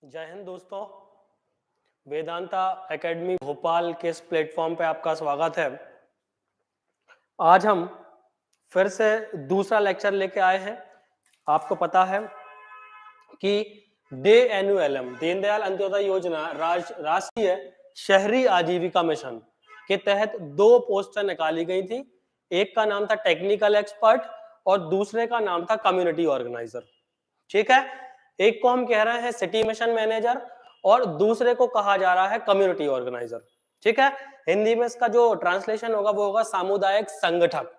जय हिंद दोस्तों। वेदांता एकेडमी भोपाल के इस प्लेटफॉर्म पे आपका स्वागत है। आज हम फिर से दूसरा लेक्चर लेके आए हैं। आपको पता है कि DANULM दीनदयाल अंत्योदय योजना राष्ट्रीय शहरी आजीविका मिशन के तहत दो पोस्टें निकाली गई थी। एक का नाम था टेक्निकल एक्सपर्ट और दूसरे का नाम था कम्युनिटी ऑर्गेनाइजर। ठीक है, एक को हम कह रहे हैं सिटी मिशन मैनेजर और दूसरे को कहा जा रहा है कम्युनिटी ऑर्गेनाइजर। ठीक है, हिंदी में इसका जो ट्रांसलेशन होगा वो होगा सामुदायिक संगठक।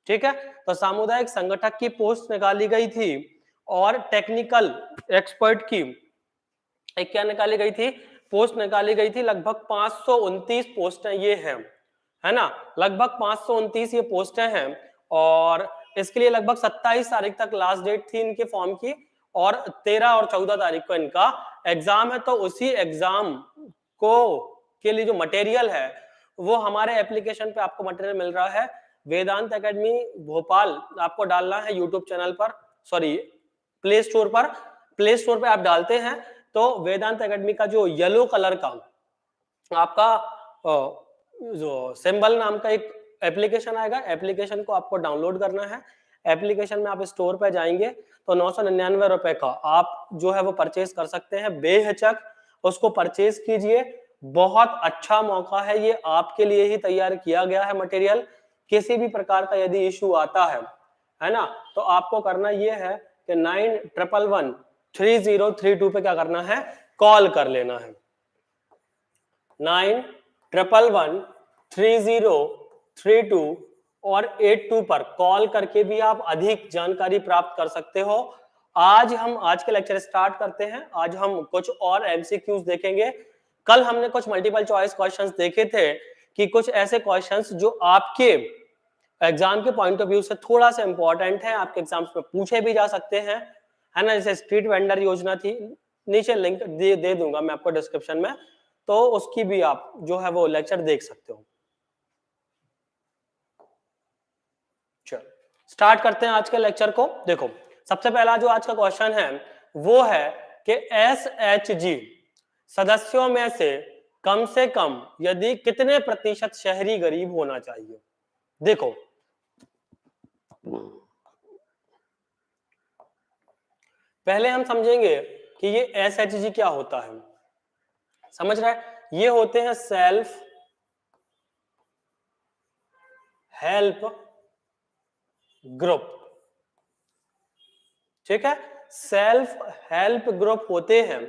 ठीक है, तो सामुदायिक संगठक की पोस्ट निकाली गई थी और टेक्निकल एक्सपर्ट की एक क्या निकाली गई थी, पोस्ट निकाली गई थी। लगभग 529 पोस्टें ये हैं, है ना, लगभग 529 ये पोस्टें हैं और इसके लिए लगभग 27 तारीख तक लास्ट डेट थी इनके फॉर्म की और 13 और 14 तारीख को इनका एग्जाम है। तो उसी एग्जाम को के लिए जो मटेरियल है वो हमारे एप्लीकेशन पे आपको मटेरियल मिल रहा है। वेदांत एकेडमी भोपाल आपको डालना है यूट्यूब चैनल पर, सॉरी प्ले स्टोर पर। प्ले स्टोर पे आप डालते हैं तो वेदांत एकेडमी का जो येलो कलर का आपका जो सिंबल नाम का एक एप्लीकेशन आएगा, एप्लीकेशन को आपको डाउनलोड करना है। एप्लीकेशन में आप स्टोर पे जाएंगे तो 999 रुपए का आप जो है वो परचेज कर सकते हैं। बेहिचक उसको परचेज कीजिए, बहुत अच्छा मौका है ये, आपके लिए ही तैयार किया गया है मटेरियल। किसी भी प्रकार का यदि इश्यू आता है ना, तो आपको करना ये है कि 91113032 पे क्या करना है, कॉल कर लेना है। 91113032 और 82 पर कॉल करके भी आप अधिक जानकारी प्राप्त कर सकते हो। आज के लेक्चर स्टार्ट करते हैं। आज हम कुछ और एमसीक्यूज देखेंगे। कल हमने कुछ मल्टीपल चॉइस क्वेश्चंस देखे थे कि कुछ ऐसे क्वेश्चंस जो आपके एग्जाम के पॉइंट ऑफ व्यू से थोड़ा सा इंपॉर्टेंट है, आपके एग्जाम्स में पूछे भी जा सकते हैं, है ना। जैसे स्ट्रीट वेंडर योजना थी, नीचे लिंक दे दूंगा मैं आपको डिस्क्रिप्शन में, तो उसकी भी आप जो है वो लेक्चर देख सकते हो। चलो स्टार्ट करते हैं आज के लेक्चर को। देखो सबसे पहला जो आज का क्वेश्चन है वो है कि SHG सदस्यों में से कम यदि कितने प्रतिशत शहरी गरीब होना चाहिए। देखो पहले हम समझेंगे कि ये SHG क्या होता है। समझ रहा है, ये होते हैं सेल्फ हेल्प ग्रुप। ठीक है, सेल्फ हेल्प ग्रुप होते हैं,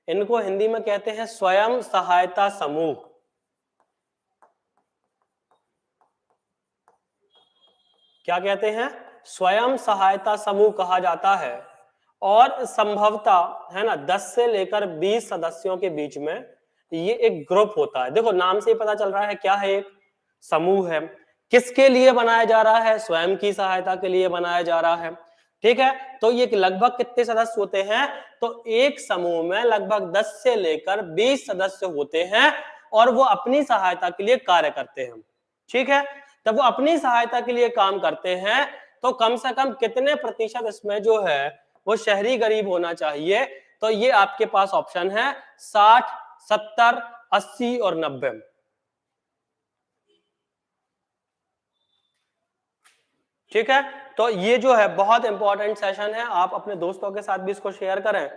इनको हिंदी में कहते हैं स्वयं सहायता समूह। क्या कहते हैं, स्वयं सहायता समूह कहा जाता है। और संभवतः है ना 10 से लेकर 20 सदस्यों के बीच में ये एक ग्रुप होता है। देखो नाम से ही पता चल रहा है क्या है, एक समूह है। किसके लिए बनाया जा रहा है, स्वयं की सहायता के लिए बनाया जा रहा है। ठीक है, तो ये लगभग कितने सदस्य होते हैं, तो एक समूह में लगभग 10 से लेकर 20 सदस्य होते हैं और वो अपनी सहायता के लिए कार्य करते हैं। ठीक है, जब वो अपनी सहायता के लिए काम करते हैं तो कम से कम कितने प्रतिशत इसमें जो है वो शहरी गरीब होना चाहिए, तो ये आपके पास ऑप्शन है 60, 70, 80 और 90। ठीक है, तो ये जो है बहुत इंपॉर्टेंट सेशन है, आप अपने दोस्तों के साथ भी इसको शेयर करें।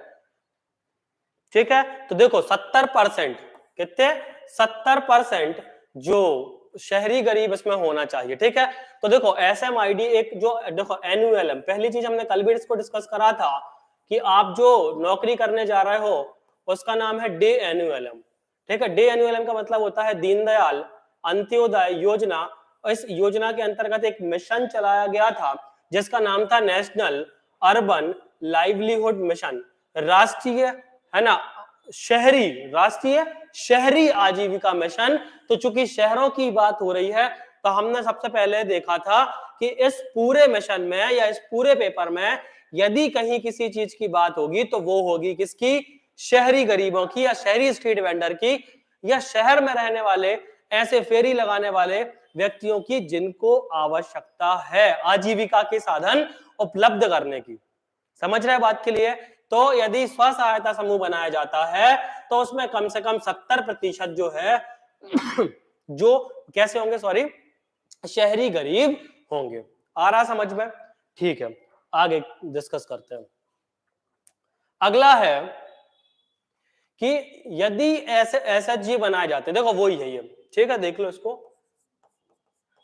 ठीक है, तो देखो 70% कितने, 70% जो शहरी गरीब इसमें होना चाहिए। ठीक है, तो देखो SMID एक जो देखो NULM, पहली चीज हमने कल भी इसको डिस्कस करा था कि आप जो नौकरी करने जा रहे हो उसका नाम है DANULM। ठीक है, DANULM का मतलब होता है दीनदयाल अंत्योदय योजना। इस योजना के अंतर्गत एक मिशन चलाया गया था जिसका नाम था नेशनल अर्बन लाइवलीहुड मिशन, राष्ट्रीय है ना राष्ट्रीय शहरी आजीविका मिशन। तो चूंकि शहरों की बात हो रही है तो हमने सबसे पहले देखा था कि इस पूरे मिशन में या इस पूरे पेपर में यदि कहीं किसी चीज की बात होगी तो वो होगी किसकी, शहरी गरीबों की या शहरी स्ट्रीट वेंडर की, या शहर में रहने वाले ऐसे फेरी लगाने वाले व्यक्तियों की जिनको आवश्यकता है आजीविका के साधन उपलब्ध करने की। समझ रहे बात के लिए, तो यदि स्व सहायता समूह बनाया जाता है तो उसमें कम से कम 70% जो है जो कैसे होंगे, सॉरी, शहरी गरीब होंगे। आ रहा समझ में? ठीक है, आगे डिस्कस करते हैं। अगला है कि यदि ऐसे एसएचजी बनाए जाते हैं, देखो वही है ये, ठीक है, देख लो इसको,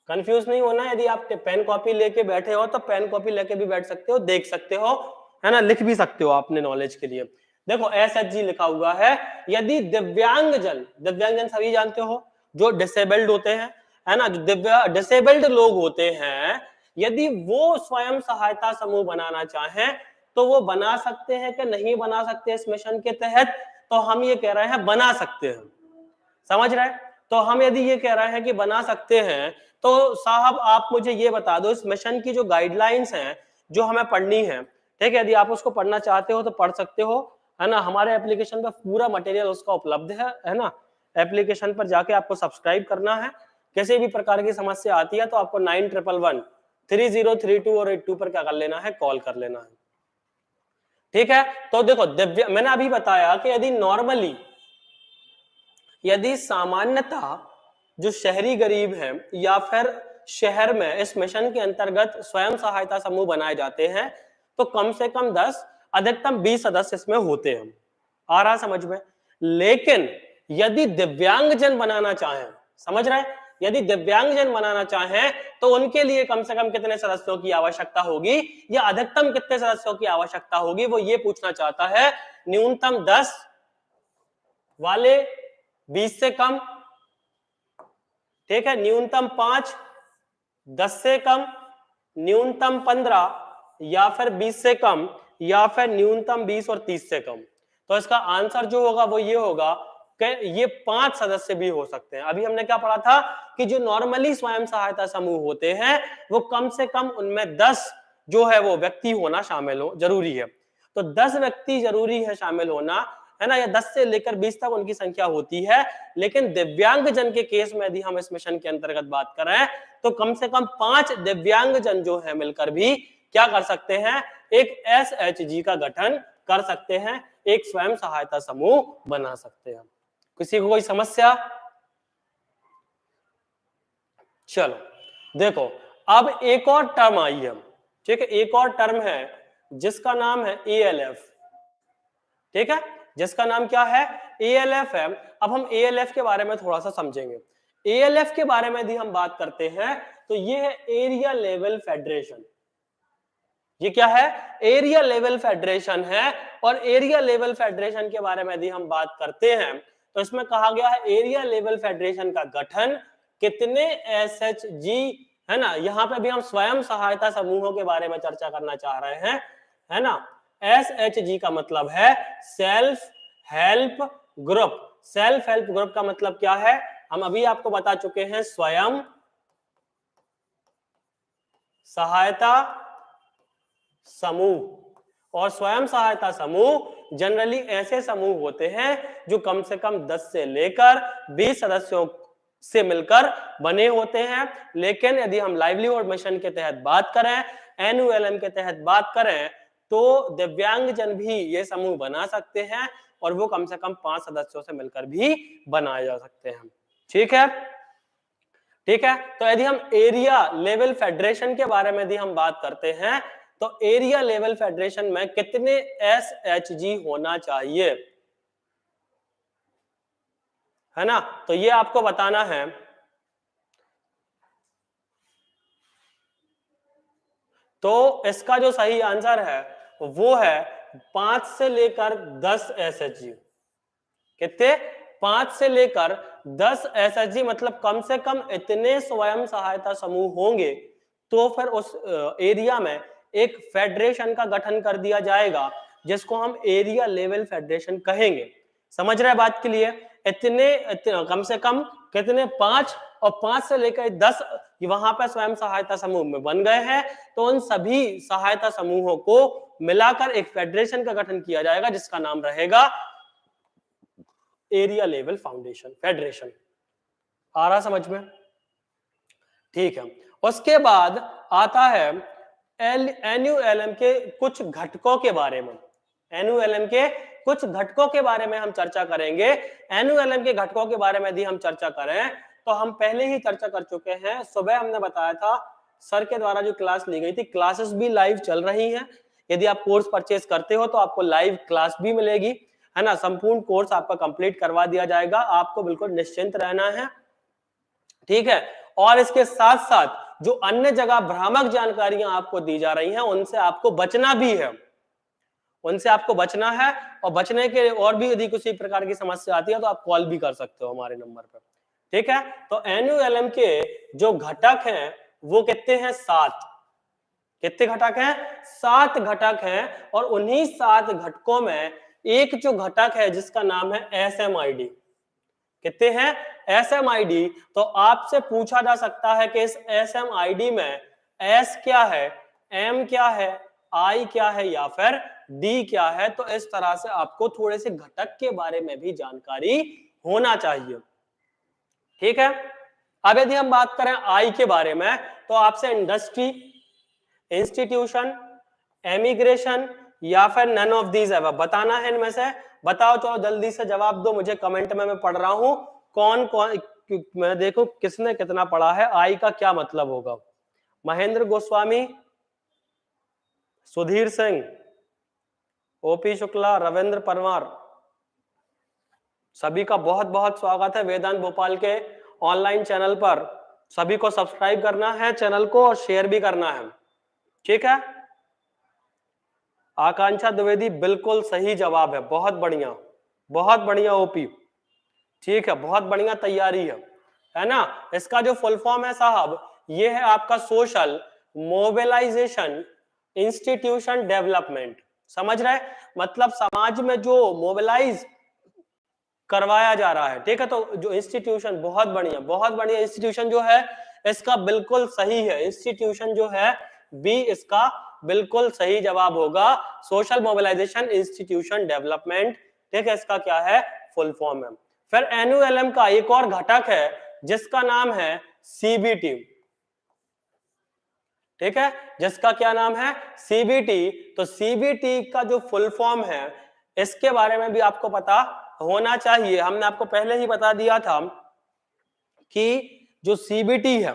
कंफ्यूज नहीं होना। यदि आप पेन कॉपी लेके बैठे हो तो पेन कॉपी लेके भी बैठ सकते हो, देख सकते हो, है ना, लिख भी सकते हो अपने नॉलेज के लिए। देखो एसएचजी लिखा हुआ है, यदि दिव्यांगजन, दिव्यांगजन सभी जानते हो जो डिसेबल्ड होते हैं, है ना, जो डिसेबल्ड लोग होते हैं, यदि वो स्वयं सहायता समूह बनाना चाहें तो वो बना सकते हैं कि नहीं बना सकते इस मिशन के तहत? तो हम ये कह रहे हैं बना सकते हैं, समझ रहे हैं? तो हम यदि ये कह रहे हैं कि बना सकते हैं तो साहब आप मुझे ये बता दो इस मिशन की जो गाइडलाइंस हैं जो हमें पढ़नी है, ठीक है, यदि आप उसको पढ़ना चाहते हो तो पढ़ सकते हो, है ना, हमारे एप्लीकेशन पे पूरा मटेरियल उसका उपलब्ध है ना, एप्लीकेशन पर जाके आपको सब्सक्राइब करना है। किसी भी प्रकार की समस्या आती है तो आपको 91113032 और 82 पर क्या कर लेना है, कॉल कर लेना है, ठीक है। तो देखो दिव्य, मैंने अभी बताया कि यदि नॉर्मली, यदि सामान्यतः जो शहरी गरीब हैं या फिर शहर में इस मिशन के अंतर्गत स्वयं सहायता समूह बनाए जाते हैं तो कम से कम 10 अधिकतम 20 सदस्य इसमें होते हैं। आ रहा समझ में? लेकिन यदि दिव्यांगजन बनाना चाहें, समझ रहे हैं, यदि दिव्यांगजन बनाना चाहें तो उनके लिए कम से कम कितने सदस्यों की आवश्यकता होगी या अधिकतम कितने सदस्यों की आवश्यकता होगी, वो ये पूछना चाहता है। न्यूनतम 10 वाले 20 से कम, ठीक है, न्यूनतम 5 10 से कम, न्यूनतम 15 या फिर 20 से कम, या फिर न्यूनतम 20 और 30 से कम। तो इसका आंसर जो होगा वो ये होगा कि ये 5 सदस्य भी हो सकते हैं। अभी हमने क्या पढ़ा था कि जो नॉर्मली स्वयं सहायता समूह होते हैं वो कम से कम उनमें 10 जो है वो व्यक्ति होना शामिल हो जरूरी है। तो 10 व्यक्ति जरूरी है शामिल होना, है ना, या 10 से लेकर 20 तक उनकी संख्या होती है। लेकिन दिव्यांगजन के केस में यदि हम इस मिशन के अंतर्गत बात करें तो कम से कम 5 दिव्यांगजन जो है मिलकर भी क्या कर सकते हैं, एक एसएचजी का गठन कर सकते हैं, एक स्वयं सहायता समूह बना सकते हैं। किसी को कोई समस्या? चलो देखो, अब एक और टर्म आई है, ठीक है, एक और टर्म है जिसका नाम है एएलएफ, ठीक है, जिसका नाम क्या है, एएलएफ है। अब हम एएलएफ के बारे में थोड़ा सा समझेंगे। एएलएफ के बारे में यदि हम बात करते हैं तो ये है एरिया लेवल फेडरेशन। ये क्या है, एरिया लेवल फेडरेशन है। और एरिया लेवल फेडरेशन के बारे में यदि हम बात करते हैं तो इसमें कहा गया है एरिया लेवल फेडरेशन का गठन कितने एसएचजी, है ना, यहां पे भी हम स्वयं सहायता समूहों के बारे में चर्चा करना चाह रहे हैं, है ना। एसएचजी का मतलब है self help group. Self help group का मतलब क्या है, हम अभी आपको बता चुके हैं, स्वयं सहायता समूह। और स्वयं सहायता समूह जनरली ऐसे समूह होते हैं जो कम से कम 10 से लेकर 20 सदस्यों से मिलकर बने होते हैं। लेकिन यदि हम लाइवलीहुड मिशन के तहत बात करें, एनयूएलएम के तहत बात करें, तो दिव्यांगजन भी ये समूह बना सकते हैं और वो कम से कम 5 सदस्यों से मिलकर भी बनाए जा सकते हैं, ठीक है, ठीक है। तो यदि हम एरिया लेवल फेडरेशन के बारे में यदि हम बात करते हैं तो एरिया लेवल फेडरेशन में कितने एसएचजी होना चाहिए, है ना, तो ये आपको बताना है। तो इसका जो सही आंसर है वो है 5 से लेकर 10 एसएचजी। कितने? 5 से लेकर 10 एसएचजी, मतलब कम से कम इतने स्वयं सहायता समूह होंगे तो फिर उस एरिया में एक फेडरेशन का गठन कर दिया जाएगा जिसको हम एरिया लेवल फेडरेशन कहेंगे। समझ रहे बात के लिए? इतने कम से कम कितने, 5, और 5 से लेकर 10 वहां पर स्वयं सहायता समूह में बन गए हैं तो उन सभी सहायता समूहों को मिलाकर एक फेडरेशन का गठन किया जाएगा जिसका नाम रहेगा एरिया लेवल फाउंडेशन फेडरेशन। आ रहा समझ में? ठीक है। उसके बाद आता है एनयूएलएम के कुछ घटकों के बारे में, NuLm के कुछ घटकों के बारे में हम चर्चा करेंगे। NuLm के घटकों के बारे में यदि हम चर्चा करें तो हम पहले ही चर्चा कर चुके हैं। सुबह हमने बताया था, सर के द्वारा जो क्लास ली गई थी, क्लासेस भी लाइव चल रही हैं। यदि आप कोर्स परचेज करते हो तो आपको लाइव क्लास भी मिलेगी, है ना। संपूर्ण कोर्स आपका कंप्लीट करवा दिया जाएगा, आपको बिल्कुल निश्चिंत रहना है, ठीक है। और इसके साथ साथ जो अन्य जगह भ्रामक जानकारियां आपको दी जा रही हैं उनसे आपको बचना भी है, उनसे आपको बचना है। और बचने के और भी यदि किसी प्रकार की समस्या आती है तो आप कॉल भी कर सकते हो हमारे नंबर पर, ठीक है। तो NuLm के जो घटक हैं वो कितने हैं? 7। कितने घटक हैं? 7 घटक हैं। और उन्हीं 7 घटकों में एक जो घटक है जिसका नाम है SMID। कितने हैं? SMID। तो आपसे पूछा जा सकता है कि इस SMID में S क्या है, M क्या है, I क्या है या फिर D क्या है। तो इस तरह से आपको थोड़े से घटक के बारे में भी जानकारी होना चाहिए, ठीक है। अब यदि हम बात करें I के बारे में तो आपसे इंडस्ट्री, इंस्टीट्यूशन, एमिग्रेशन या फिर नन ऑफ दीज एबव बताना है। इनमें से बताओ, चलो जल्दी से जवाब दो मुझे कमेंट में, मैं पढ़ रहा हूं कौन कौन, मैं देखो किसने कितना पढ़ा है। आई का क्या मतलब होगा? महेंद्र गोस्वामी, सुधीर सिंह, ओपी शुक्ला, रविंद्र परमार, सभी का बहुत बहुत स्वागत है वेदांत भोपाल के ऑनलाइन चैनल पर। सभी को सब्सक्राइब करना है चैनल को और शेयर भी करना है, ठीक है। आकांक्षा द्विवेदी बिल्कुल सही जवाब है, बहुत बढ़िया ओपी, ठीक है, बहुत बढ़िया तैयारी है ना। इसका जो फुल फॉर्म है साहब, ये है आपका सोशल मोबिलाइजेशन इंस्टीट्यूशन डेवलपमेंट। समझ रहे? मतलब समाज में जो मोबिलाइज करवाया जा रहा है, ठीक है। तो जो इंस्टीट्यूशन, बहुत बढ़िया इंस्टीट्यूशन जो है इसका बिल्कुल सही है। इंस्टीट्यूशन जो है बी इसका बिल्कुल सही जवाब होगा, सोशल मोबिलाइजेशन इंस्टीट्यूशन डेवलपमेंट, ठीक है। इसका क्या है? फुल फॉर्म है। फिर NuLm का एक और घटक है जिसका नाम है CBT, ठीक है, जिसका क्या नाम है? CBT। तो CBT का जो फुल फॉर्म है इसके बारे में भी आपको पता होना चाहिए। हमने आपको पहले ही बता दिया था कि जो CBT है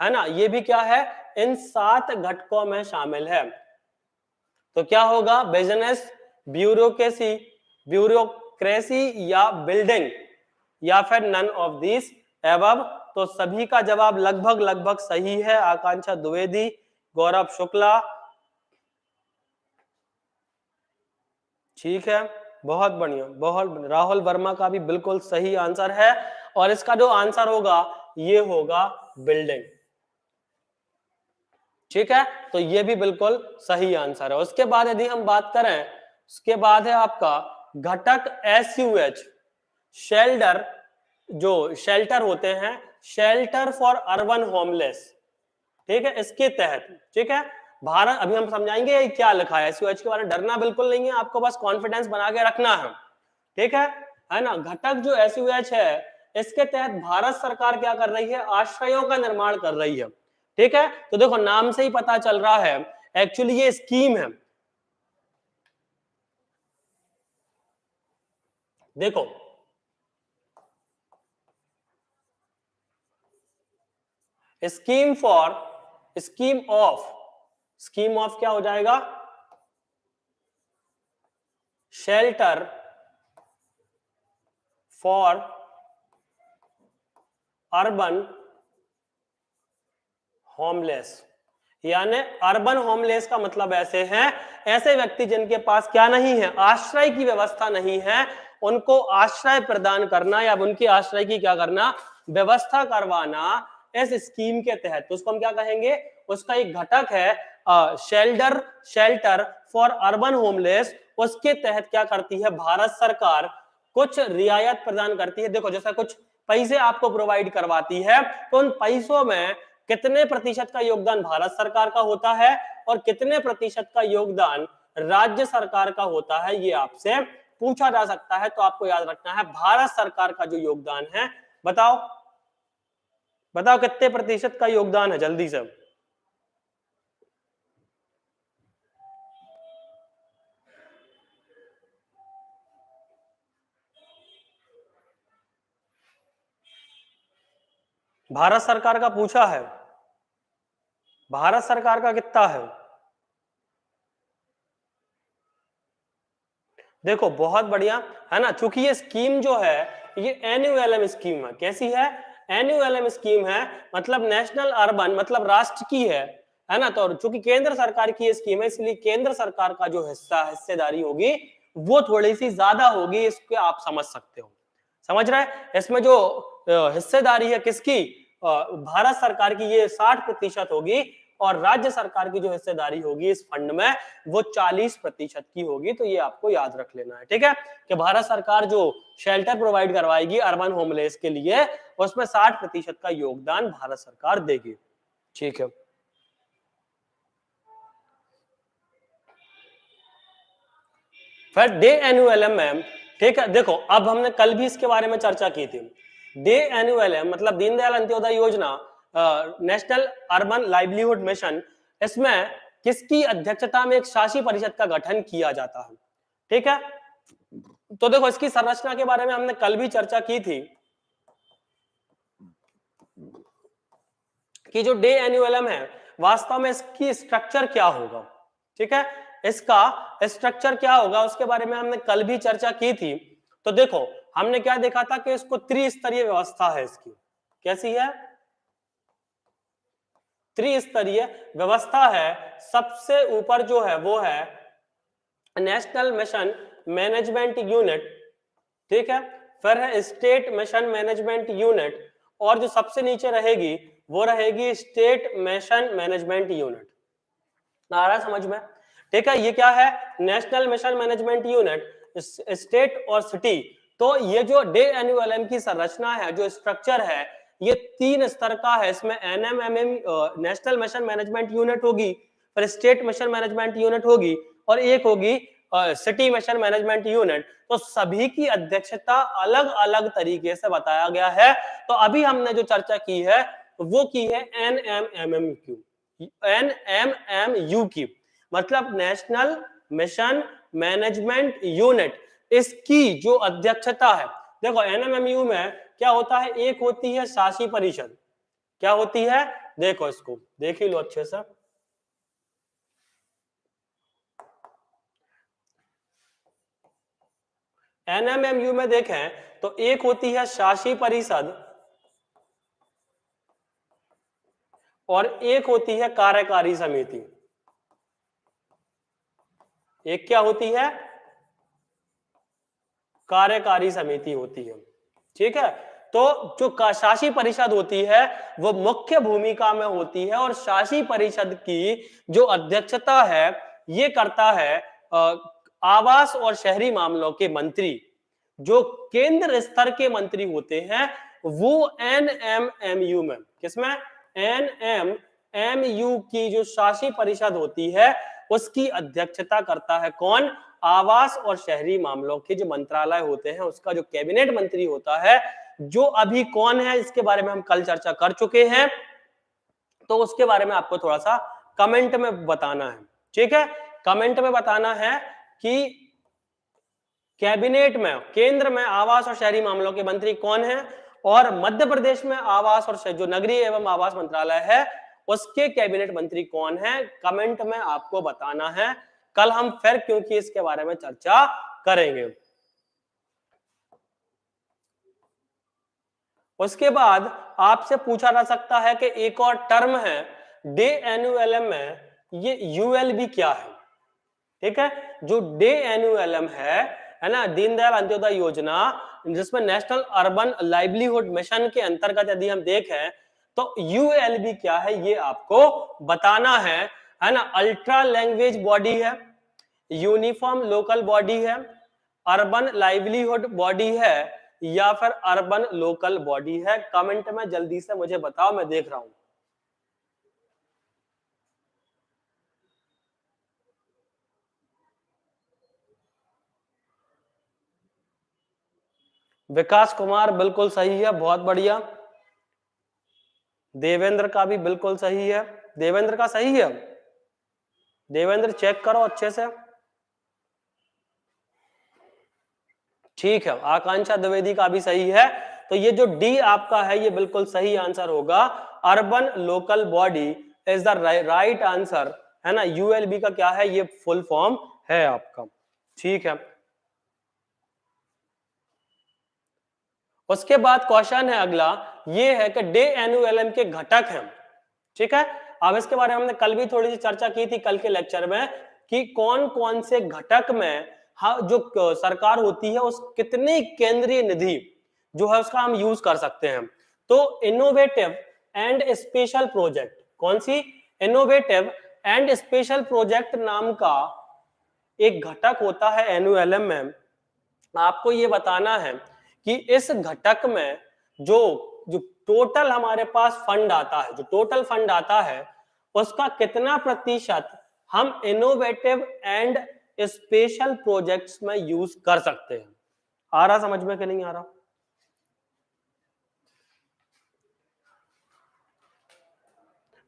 ना, ये भी क्या है? इन 7 घटकों में शामिल है। तो क्या होगा? बिजनेस, ब्यूरोक्रेसी, या बिल्डिंग या फिर नन ऑफ दिस एबव। तो सभी का जवाब लगभग सही है। आकांक्षा द्विवेदी, गौरव शुक्ला, ठीक है, बहुत बढ़िया। राहुल वर्मा का भी बिल्कुल सही आंसर है। और इसका जो आंसर होगा ये होगा बिल्डिंग, ठीक है। तो ये भी बिल्कुल सही आंसर है। उसके बाद यदि हम बात करें, उसके बाद है आपका घटक SUH, शेल्टर, जो शेल्टर होते हैं, शेल्टर फॉर अर्बन होमलेस, ठीक है, इसके तहत, ठीक है। भारत, अभी हम समझाएंगे ये क्या लिखा है। SUH के बारे में डरना बिल्कुल नहीं है, आपको बस कॉन्फिडेंस बना के रखना है, ठीक है ना। घटक जो SUH है इसके तहत भारत सरकार क्या कर रही है? आश्रयों का निर्माण कर रही है, ठीक है। तो देखो नाम से ही पता चल रहा है, एक्चुअली ये स्कीम है। देखो स्कीम ऑफ क्या हो जाएगा? शेल्टर फॉर अर्बन होमलेस, यानी अर्बन होमलेस का मतलब ऐसे हैं, ऐसे व्यक्ति जिनके पास क्या नहीं है? आश्रय की व्यवस्था नहीं है, उनको आश्रय प्रदान करना या उनकी आश्रय की क्या करना? व्यवस्था करवाना इस स्कीम के तहत। तो उसको हम क्या कहेंगे? उसका एक घटक है शेल्टर फॉर अर्बन होमलेस। उसके तहत क्या करती है भारत सरकार? कुछ रियायत प्रदान करती है। देखो जैसा कुछ पैसे आपको प्रोवाइड करवाती है, तो उन पैसों में कितने प्रतिशत का योगदान भारत सरकार का होता है और कितने प्रतिशत का योगदान राज्य सरकार का होता है, ये आपसे पूछा जा सकता है। तो आपको याद रखना है भारत सरकार का जो योगदान है, बताओ कितने प्रतिशत का योगदान है, जल्दी से। भारत सरकार का पूछा है, भारत सरकार का कितना है? देखो बहुत बढ़िया है ना, चूंकि ये स्कीम जो है ये एनयूएलएम स्कीम है। कैसी है? एनयूएलएम स्कीम है, मतलब नेशनल अर्बन, मतलब राष्ट्र की है ना। तो चूंकि केंद्र सरकार की ये स्कीम है, इसलिए केंद्र सरकार का जो हिस्सेदारी होगी वो थोड़ी सी ज्यादा होगी, इसको आप समझ सकते हो। समझ रहे हैं? इसमें जो हिस्सेदारी है किसकी, भारत सरकार की, ये 60% होगी, और राज्य सरकार की जो हिस्सेदारी होगी इस फंड में वो 40% की होगी। तो ये आपको याद रख लेना है, ठीक है, कि भारत सरकार जो शेल्टर प्रोवाइड करवाएगी अर्बन होमलेस के लिए, उसमें 60% का योगदान भारत सरकार देगी। ठीक है, फिर डे एनुअलम में, ठीक है, देखो अब हमने कल भी इसके बारे में चर्चा की थी। डे एनुअलम मतलब दीनदयाल अंत्योदय योजना, नेशनल अर्बन लाइवलीहुड मिशन, इसमें किसकी अध्यक्षता में एक शासी परिषद का गठन किया जाता है? ठीक है, तो देखो इसकी संरचना के बारे में हमने कल भी चर्चा की थी कि जो डे एनुअलम है वास्तव में इसकी स्ट्रक्चर क्या होगा। ठीक है, इसका स्ट्रक्चर क्या होगा उसके बारे में हमने कल भी चर्चा की थी। तो देखो हमने क्या देखा था कि इसको त्रिस्तरीय व्यवस्था है इसकी। कैसी है? त्रिस्तरीय व्यवस्था है। सबसे ऊपर जो है वो है नेशनल मिशन मैनेजमेंट यूनिट, ठीक है, फिर है स्टेट मिशन मैनेजमेंट यूनिट, और जो सबसे नीचे रहेगी वो रहेगी स्टेट मिशन मैनेजमेंट यूनिट। आ रहा है समझ में? ठीक है, ये क्या है? National mission management unit, state और सिटी। तो ये जो डे एनुअलम की संरचना है, जो स्ट्रक्चर है, ये 3 स्तर का है। इसमें एनएमएमएम नेशनल मिशन मैनेजमेंट यूनिट होगी, फिर स्टेट मिशन मैनेजमेंट यूनिट होगी, और एक होगी सिटी मिशन मैनेजमेंट यूनिट। तो सभी की अध्यक्षता अलग अलग तरीके से बताया गया है। तो अभी हमने जो चर्चा की है वो की है एनएमएमयू की, मतलब नेशनल मिशन मैनेजमेंट यूनिट, इसकी जो अध्यक्षता है। देखो एनएमएमयू में क्या होता है, एक होती है शासी परिषद। क्या होती है? देखो इसको देख ही लो अच्छे से। एनएमएमयू में देखें तो एक होती है शासी परिषद और एक होती है कार्यकारी समिति। एक क्या होती है? कार्यकारी समिति होती है। ठीक है, तो जो शासी परिषद होती है वो मुख्य भूमिका में होती है, और शासी परिषद की जो अध्यक्षता है ये करता है आवास और शहरी मामलों के मंत्री। जो केंद्र स्तर के मंत्री होते हैं वो एनएमएमयू में, किसमें? एनएमएमयू की जो शासी परिषद होती है उसकी अध्यक्षता करता है कौन? आवास और शहरी मामलों के जो मंत्रालय होते हैं उसका जो कैबिनेट मंत्री होता है, जो अभी कौन है इसके बारे में हम कल चर्चा कर चुके हैं, तो उसके बारे में आपको थोड़ा सा कमेंट में बताना है। ठीक है, कमेंट में बताना है कि कैबिनेट में, केंद्र में आवास और शहरी मामलों के मंत्री कौन है, और मध्य प्रदेश में आवास और जो नगरीय एवं आवास मंत्रालय है उसके कैबिनेट मंत्री कौन है, कमेंट में आपको बताना है। कल हम फिर क्योंकि इसके बारे में चर्चा करेंगे। उसके बाद आपसे पूछा जा सकता है कि एक और टर्म है डे एनुअलम में, ये यूएलबी क्या है? ठीक है, जो डे एनुअलम है ना, दीनदयाल अंत्योदय योजना, जिसमें नेशनल अर्बन लाइवलीहुड मिशन के अंतर्गत यदि हम देखें तो यूएलबी क्या है ये आपको बताना है ना। अल्ट्रा लैंग्वेज बॉडी है, यूनिफॉर्म लोकल बॉडी है, अर्बन लाइवलीहुड बॉडी है, या फिर अर्बन लोकल बॉडी है? कमेंट में जल्दी से मुझे बताओ, मैं देख रहा हूं। विकास कुमार बिल्कुल सही है, बहुत बढ़िया। देवेंद्र का भी बिल्कुल सही है, देवेंद्र का सही है। देवेंद्र चेक करो अच्छे से। ठीक है, आकांक्षा द्विवेदी का भी सही है। तो ये जो डी आपका है ये बिल्कुल सही आंसर होगा। Urban local body is the right answer, है ना। यूएलबी का क्या है, ये फुल फॉर्म है आपका। ठीक है, उसके बाद क्वेश्चन है अगला, ये है कि डे एनुअलम के घटक हैं। ठीक है, अब इसके बारे में हमने कल भी थोड़ी सी चर्चा की थी कल के लेक्चर में कि कौन कौन से घटक में जो सरकार होती है उस कितनी केंद्रीय निधि जो है उसका हम यूज कर सकते हैं। तो इनोवेटिव एंड स्पेशल प्रोजेक्ट, कौन सी, इनोवेटिव एंड स्पेशल प्रोजेक्ट नाम का एक घटक होता है एनुअलम में। आपको ये बताना है कि इस घटक में जो जो टोटल हमारे पास फंड आता है, जो टोटल फंड आता है उसका कितना प्रतिशत हम इनोवेटिव एंड स्पेशल प्रोजेक्ट्स में यूज कर सकते हैं। आ रहा समझ में कि नहीं आ रहा?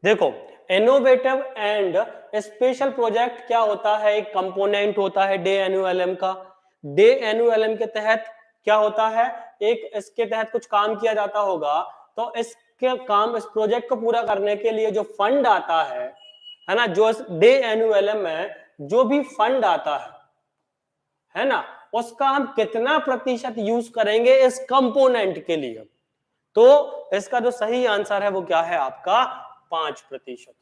देखो, इनोवेटिव एंड स्पेशल प्रोजेक्ट क्या होता है, एक कंपोनेंट होता है डे एनुअलम का। डे एनुअलम के तहत क्या होता है, एक इसके तहत कुछ काम किया जाता होगा, तो इसके काम, इस प्रोजेक्ट को पूरा करने के लिए जो फंड आता है ना, जो डे एनुअलम में जो भी फंड आता है ना, उसका हम कितना प्रतिशत यूज करेंगे इस कंपोनेंट के लिए। तो इसका जो सही आंसर है वो क्या है आपका, 5%।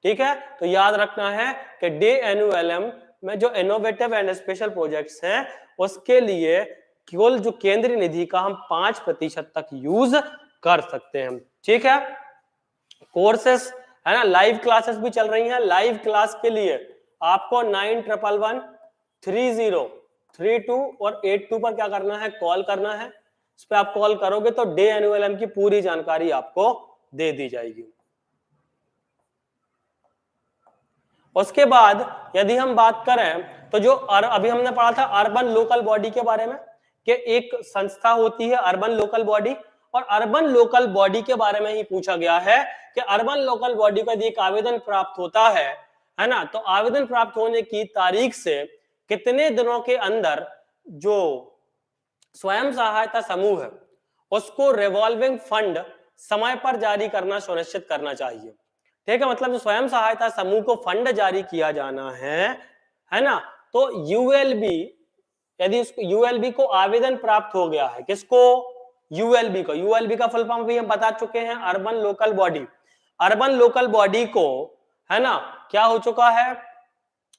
ठीक है, तो याद रखना है कि डे एनुअलम में जो इनोवेटिव एंड स्पेशल प्रोजेक्ट्स हैं उसके लिए केवल जो केंद्रीय निधि का हम 5% तक यूज कर सकते हैं। ठीक है, कोर्सेस है ना, लाइव क्लासेस भी चल रही हैं। लाइव क्लास के लिए आपको 91113032 और 82 पर क्या करना है, कॉल करना है। इस पर आप कॉल करोगे तो डे एनुअलम की पूरी जानकारी आपको दे दी जाएगी। उसके बाद यदि हम बात करें तो जो अभी हमने पढ़ा था अर्बन लोकल बॉडी के बारे में, कि एक संस्था होती है अर्बन लोकल बॉडी, और अर्बन लोकल बॉडी के बारे में ही पूछा गया है कि अर्बन लोकल बॉडी को यदि एक आवेदन प्राप्त होता है ना, तो आवेदन प्राप्त होने की तारीख से कितने दिनों के अंदर जो स्वयं सहायता समूह है उसको रिवॉल्विंग फंड समय पर जारी करना सुनिश्चित करना चाहिए। ठीक है, मतलब जो स्वयं सहायता समूह को फंड जारी किया जाना है ना, तो यूएलबी, यदि उसको यूएलबी को आवेदन प्राप्त हो गया है, किसको, यूएलबी को, यूएलबी का फुल फॉर्म भी हम बता चुके हैं, urban local body. Urban local body को, है ना, क्या हो चुका है,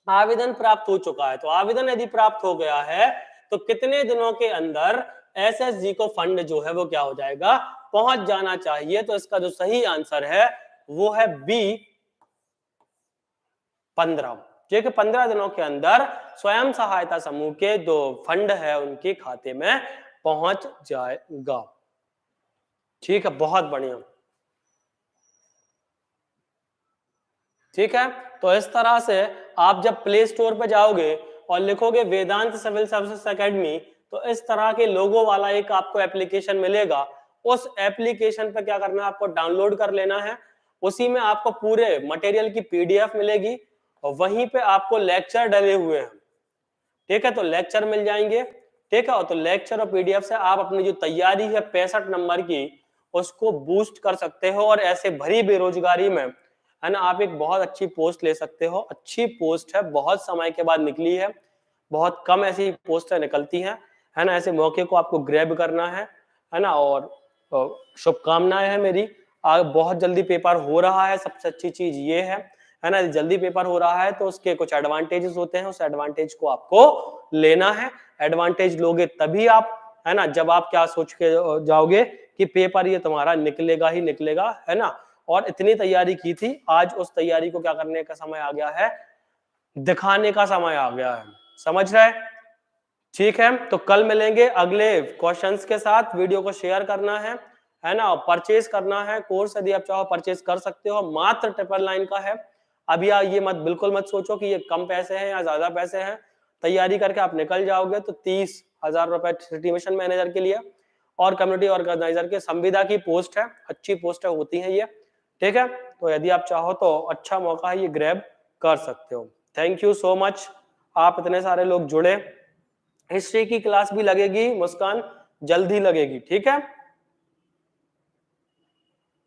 आवेदन प्राप्त हो चुका है। तो आवेदन यदि प्राप्त हो गया है तो कितने दिनों के अंदर एसएसजी को फंड जो है वो क्या हो जाएगा, पहुंच जाना चाहिए। तो इसका जो सही आंसर है वो है बी, 15। ठीक है, 15 दिनों के अंदर स्वयं सहायता समूह के जो फंड है उनके खाते में पहुंच जाएगा। ठीक है, बहुत बढ़िया। ठीक है, तो इस तरह से आप जब प्ले स्टोर पे जाओगे और लिखोगे वेदांत सिविल सर्विसेज एकेडमी, तो इस तरह के लोगो वाला एक आपको एप्लीकेशन मिलेगा। उस एप्लीकेशन पे क्या करना है, आपको डाउनलोड कर लेना है। उसी में आपको पूरे मटेरियल की पीडीएफ मिलेगी और वहीं पे आपको लेक्चर डले हुए हैं। ठीक है, तो लेक्चर मिल जाएंगे। ठीक है, तो लेक्चर और पीडीएफ से आप अपनी जो तैयारी है 65 नंबर की उसको बूस्ट कर सकते हो, और ऐसे भरी बेरोजगारी में, है ना, आप एक बहुत अच्छी पोस्ट ले सकते हो। अच्छी पोस्ट है, बहुत समय के बाद निकली है, बहुत कम ऐसी पोस्टें निकलती हैं, है ना। ऐसे मौके को आपको ग्रैब करना है ना, और शुभकामनाएं है मेरी। बहुत जल्दी पेपर हो रहा है, सबसे अच्छी चीज ये है ना, जल्दी पेपर हो रहा है तो उसके कुछ एडवांटेजेस होते हैं, उस एडवांटेज को आपको लेना है। एडवांटेज लोगे तभी आप, है ना, जब आप क्या सोच के जाओगे कि पेपर ये तुम्हारा निकलेगा ही निकलेगा, है ना, और इतनी तैयारी की थी, आज उस तैयारी को क्या करने का समय आ गया है, दिखाने का समय आ गया है। समझ रहे? ठीक है, तो कल मिलेंगे अगले क्वेश्चंस के साथ। वीडियो को शेयर करना है ना, परचेज करना है। कोर्स यदि आप चाहो परचेज कर सकते हो, मात्र 999 का है। अभी ये बिल्कुल मत सोचो कि ये कम पैसे हैं या ज्यादा पैसे हैं। तैयारी करके आप निकल जाओगे तो 30,000 रुपए सिटी मिशन मैनेजर के लिए और कम्युनिटी ऑर्गेनाइजर के संविदा की पोस्ट है, अच्छी पोस्ट होती है ये। ठीक है, तो यदि आप चाहो तो अच्छा मौका है, ये ग्रैब कर सकते हो। थैंक यू सो मच, आप इतने सारे लोग जुड़े। हिस्ट्री की क्लास भी लगेगी मुस्कान, जल्द ही लगेगी, ठीक है।